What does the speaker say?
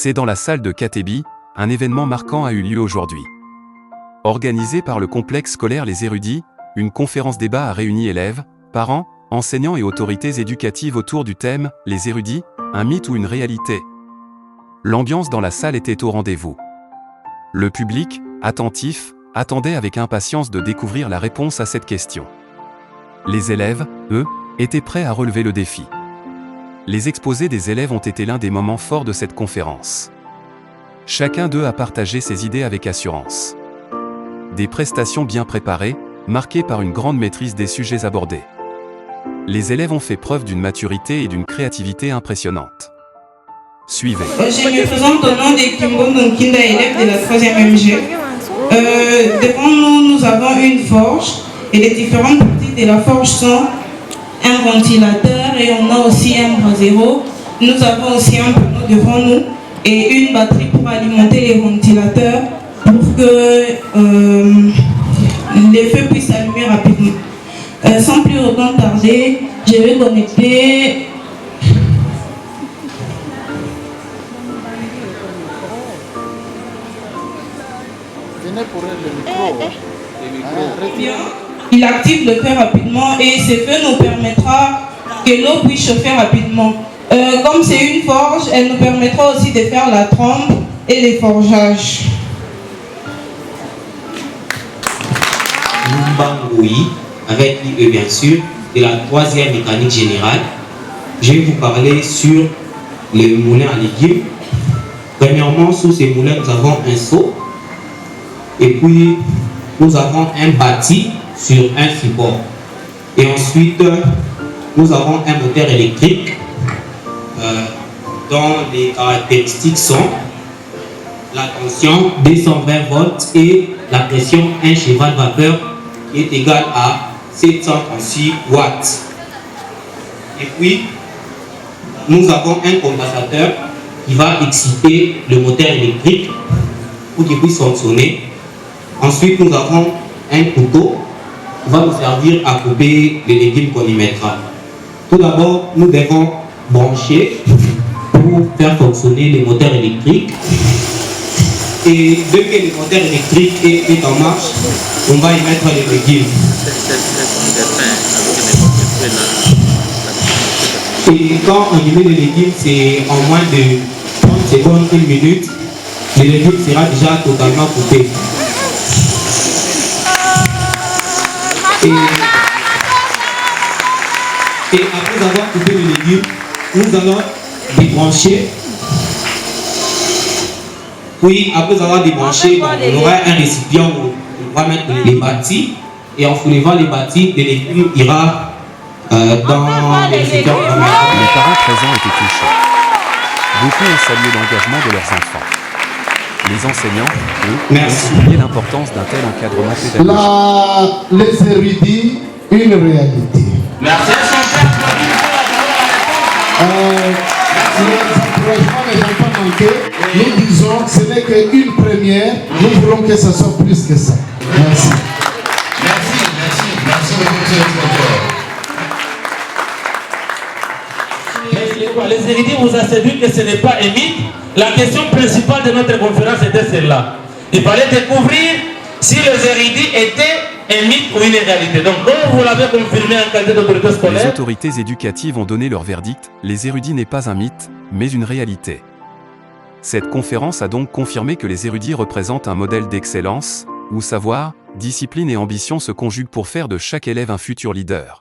C'est dans la salle de Katebi, un événement marquant a eu lieu aujourd'hui. Organisé par le complexe scolaire Les Érudits, une conférence-débat a réuni élèves, parents, enseignants et autorités éducatives autour du thème « Les érudits, un mythe ou une réalité ?» L'ambiance dans la salle était au rendez-vous. Le public, attentif, attendait avec impatience de découvrir la réponse à cette question. Les élèves, eux, étaient prêts à relever le défi. Les exposés des élèves ont été l'un des moments forts de cette conférence. Chacun d'eux a partagé ses idées avec assurance. Des prestations bien préparées, marquées par une grande maîtrise des sujets abordés. Les élèves ont fait preuve d'une maturité et d'une créativité impressionnantes. Suivez. Je me présente au nom de Kimbo Nkinda, élève de la 3e MG. Devant nous, nous avons une forge et les différentes parties de la forge sont un ventilateur et on a aussi un brasero. Nous avons aussi un panneau devant nous et une batterie pour alimenter les ventilateurs pour que les feux puissent allumer rapidement. Sans plus autant tarder, je vais connecter il active le feu rapidement et ce feu nous permettra que l'eau puisse chauffer rapidement. Comme c'est une forge, elle nous permettra aussi de faire la trempe et les forgeages. Lumbangoui, avec l'IE bien sûr, de la 3e mécanique générale. Je vais vous parler sur le moulin à légumes. Premièrement, sous ces moulins, nous avons un seau. Et puis, nous avons un bâti sur un support. Et ensuite, nous avons un moteur électrique dont les caractéristiques sont la tension 220 volts et la pression 1 cheval vapeur qui est égale à 736 watts. Et puis, nous avons un compensateur qui va exciter le moteur électrique pour qu'il puisse fonctionner. Ensuite, nous avons un couteau qui va nous servir à couper les légumes qu'on y mettra. Tout d'abord, nous devons brancher pour faire fonctionner les moteurs électriques. Et dès que le moteur électrique est en marche, on va y mettre les légumes. Et quand on y met les légumes, c'est en moins de 30 secondes, 1 minute, le légume sera déjà totalement coupé. Et après avoir coupé le légume, nous allons débrancher. Puis après avoir débranché, on aura un récipient où on va mettre les bâtis. Et en soulevant les bâtis, le légume ira dans les récipients. Les parents présents étaient touchés. Beaucoup ont salué l'engagement de leurs enfants. Les enseignants, eux, ont souligné l'importance d'un tel encadrement pédagogique. Les érudits, une réalité. Merci. Nous disons que ce n'est qu'une première, nous voulons que ce soit plus que ça. Merci. Merci beaucoup. Les érudits vous assurent que ce n'est pas un mythe. La question principale de notre conférence était celle-là. Il fallait découvrir si les érudits étaient un mythe ou une réalité. Donc, comme vous l'avez confirmé en qualité d'autorité scolaire... Les autorités éducatives ont donné leur verdict, les érudits n'est pas un mythe, mais une réalité. Cette conférence a donc confirmé que les érudits représentent un modèle d'excellence, où savoir, discipline et ambition se conjuguent pour faire de chaque élève un futur leader.